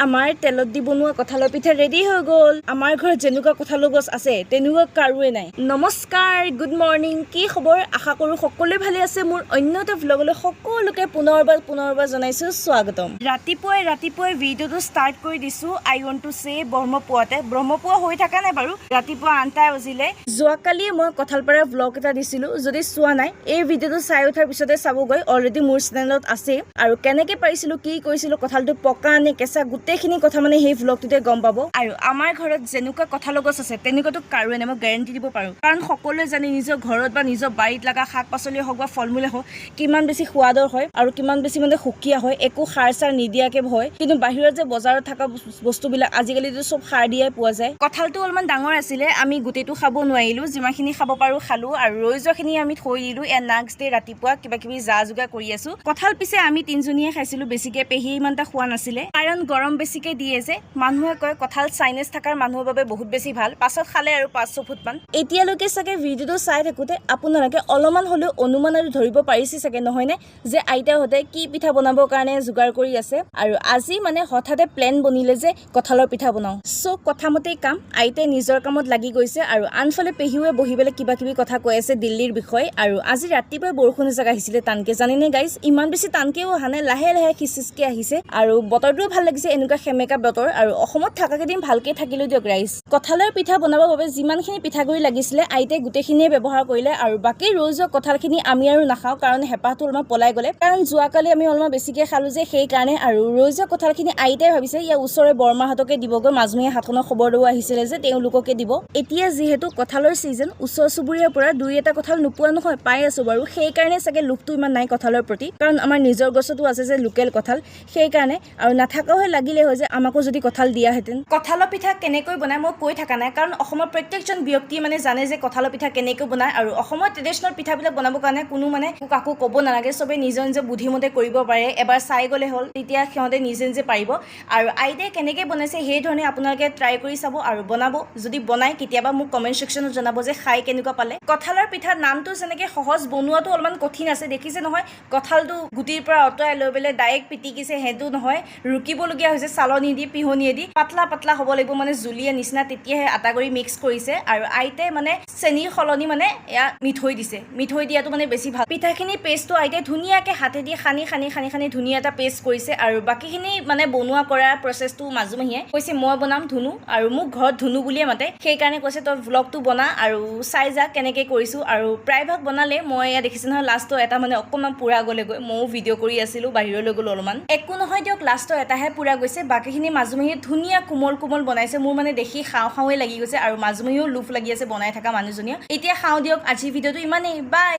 আমাৰ তেলত দি বনোৱা কঁঠালৰ পিঠা ৰেডি হৈ গ'ল। আমাৰ ঘৰত যেনেকুৱা কঁঠালৰ গছ আছে তেনেকুৱা কাৰোৱে নাই। নমস্কাৰ, গুড মৰ্ণিং, কি খবৰ? আশা কৰোঁ সকলোৱে ভালে আছে। মোৰ অন্য এটা ভ্লগলৈ সকলোকে পুনৰবাৰ জনাইছোঁ স্বাগতম। ৰাতিপুৱাই ভিডিঅ'টো ষ্টাৰ্ট কৰি দিছোঁ। আই ৱান্ট টু চে ব্ৰহ্মপুৱা হৈ থকা নাই বাৰু, ৰাতিপুৱা 8টা বাজিলে। যোৱাকালিয়ে মই কঁঠালপাৰা ভ্লগ এটা দিছিলোঁ, যদি চোৱা নাই এই ভিডিঅ'টো চাই উঠাৰ পিছতে চাবগৈ, অলৰেডি মোৰ চেনেলত আছে। আৰু কেনেকৈ পাৰিছিলোঁ, কি কৰিছিলোঁ, কঁঠালটো পকা নে কেঁচা, গোটেইখিনি কথা মানে সেই ভ্লগটোতে গম পাব। আৰু আমাৰ ঘৰত যেনেকুৱা কঁঠালৰ গছ আছে তেনেকুৱাতো কাৰোৱে নাই, মই গেৰেণ্টি দিব পাৰোঁ। কাৰণ সকলোৱে জানে নিজৰ ঘৰত বা নিজৰ বাৰীত লগা শাক পাচলিয়ে হওক বা ফল মূলে হওক কিমান বেছি সোৱাদৰ হয় আৰু কিমান বেছি মানে সুকীয়া হয়, একো সাৰ চাৰ নিদিয়াকৈ হয়। কিন্তু বাহিৰত যে বজাৰত থকা বস্তুবিলাক আজিকালিতো চব সাৰ দিয়াই পোৱা যায়। কঁঠালটো অলপমান ডাঙৰ আছিলে, আমি গোটেইটো খাব নোৱাৰিলোঁ, যিমানখিনি খাব পাৰোঁ খালোঁ, আৰু ৰৈ যোৱাখিনি আমি থৈ দিলোঁ। নেক্সট ডে ৰাতিপুৱা কিবা কিবি যা যোগাৰ কৰি আছোঁ। কঁঠাল পিছে আমি তিনিজনীয়ে খাইছিলোঁ, বেছিকৈ পেহী ইমান এটা খোৱা নাছিলে, কাৰণ গৰম বেছিকৈ দিয়ে যে। মানুহে কয় কঁঠাল চাইনেছ থকাৰ মানুহৰ বাবে বহুত বেছি ভাল, পাছত খালে আৰু 5-6 ফুটমান। এতিয়ালৈকে চাগে ভিডিঅ'টো চাই থাকোঁতে আপোনালোকে অলপমান হ'লেও অনুমান আৰু ধৰিব পাৰিছে চাগে, নহয়নে, যে আইতাহঁতে কি পিঠা বনাবৰ কাৰণে যোগাৰ কৰি আছে। আৰু আজি মানে হঠাতে প্লেন বনিলে যে কঁঠালৰ পিঠা বনাওঁ। চ' কথামতেই কাম, আইতাই নিজৰ কামত লাগি গৈছে আৰু আনফালে পেহীয়ে বহি পেলাই কিবা কিবি কথা কৈ আছে দিল্লীৰ বিষয়ে। আৰু আজি ৰাতিপুৱাই বৰষুণ এজাক আহিছিলে টানকে, জানেনে গাইজ? ইমান বেছি টানকেও অহা নাই, লাহে লাহে খিচখিচকে আহিছে। আৰু বতৰটোও ভাল লাগিছে, এনেকুৱা সেমেকা বতৰ। আৰু অসমত থকা কেইদিন ভালকে থাকিলো দিয়ক ৰাইজ। কঁঠালৰ পিঠা বনাবৰ বাবে যিমানখিনি পিঠাগুড়ি লাগিছিলে আইতাই গোটেইখিনিয়ে ব্যৱহাৰ কৰিলে। আৰু বাকী ৰৈ যোৱা কঁঠালখিনি আমি আৰু নাখাওঁ, কাৰণ হেঁপাহটো অলপমান পলাই গ'লে, কাৰণ যোৱাকালি আমি অলপমান বেছিকৈ খালোঁ যে, সেইকাৰণে। আৰু ৰৈ যোৱা কঁঠালখিনি আইতাই ভাবিছে ইয়াৰ ওচৰৰে বৰমাহঁতকে দিবগৈ, মাজমহীয়া হাতখনৰ খবৰ ল'ব আহিছিলে যে, তেওঁলোককে দিব। এতিয়া যিহেতু কঁঠালৰ ছিজন, ওচৰ চুবুৰীয়াৰ পৰা 2-এটা কঁঠাল নোপোৱা নহয়, পাই আছোঁ বাৰু। সেইকাৰণে চাগে লোভটো ইমান নাই কঁঠালৰ প্ৰতি, কাৰণ আমাৰ নিজৰ গছতো আছে যে লোকেল কঁঠাল, সেইকাৰণে। আৰু নাথাকাও লাগিলে হয় যে আমাকো যদি কঁঠাল দিয়াহেঁতেন। কঁঠালৰ পিঠা কেনেকৈ বনায় মই কৈ থকা নাই, কাৰণ অসমৰ প্ৰত্যেকজন ব্যক্তিয়ে মানে জানে যে কঁঠালৰ পিঠা কেনেকৈ বনায়। আৰু অসমৰ ট্ৰেডিশ্যনেল পিঠাবিলাক বনাবৰ কাৰণে কোনো মানে কাকো ক'ব নালাগে, চবেই নিজৰ নিজৰ বুদ্ধিমতে কৰিব পাৰে। এবাৰ চাই গ'লে হ'ল, তেতিয়া সিহঁতে নিজে নিজে পাৰিব। আৰু আইতাই কেনেকৈ বনাইছে সেই ধৰণে আপোনালোকে ট্ৰাই কৰি চাব আৰু বনাব। যদি বনায় কেতিয়াবা মোক কমেণ্ট ছেকশ্যনত জনাব যে খাই কেনেকুৱা পালে। কঁঠালৰ পিঠাৰ নামটো যেনেকৈ সহজ, বনোৱাটো অলপমান কঠিন আছে, দেখিছে নহয়। কঁঠালটো গুটিৰ পৰা আঁতৰাই লৈ পেলাই ডাইৰেক্ট পিটিকিছে, সেইটো নহয়, ৰুকিবলগীয়া হৈছে চালনি দি, পিহনিয়ে দি। পাতলা হ'ব লাগিব, মানে জুলীয়া নিচিনা, তেতিয়াহে আটা কৰি মিক্স কৰিছে। আৰু আইতাই মানে চেনীৰ সলনি মানে এয়া মিঠৈ দিছে, মিঠৈ দিয়াটো মানে বেছি ভাল। পিঠাখিনি পেষ্টটো আইতাই ধুনীয়াকৈ হাতেদি সানি ধুনীয়া এটা পেষ্ট কৰিছে। আৰু বাকীখিনি মানে বনোৱা কৰা প্ৰচেছটো মাজুমাহীয়ে কৈছে মই বনাম ধুনু, আৰু মোক ঘৰত ধুনু বুলিয়ে মাতে, সেইকাৰণে কৈছে তই ভ্লগটো বনা আৰু চাই যা কেনেকৈ কৰিছোঁ। আৰু প্ৰায়ভাগ বনালে মই এয়া দেখিছে নহয়, লাষ্টৰ এটা মানে অকণমান পুৰা গ'লেগৈ, ময়ো ভিডিঅ' কৰি আছিলোঁ, বাহিৰলৈ গ'লোঁ অলপমান। একো নহয় দিয়ক, লাষ্টৰ এটাহে পুৰা গৈছে, বাকীখিনি মাজুমাহীয়ে ধুনীয়া কোমল বনাইছে। মোৰ মানে দেখি খাওঁ লাগি গৈছে, আৰু মাজুমাহীও লোভ লাগি আছে বনাই থকা মানুহজনীয়ে। এতিয়া খাওঁ দিয়ক, আজিৰ ভিডিঅ'টো ইমানেই, বাই।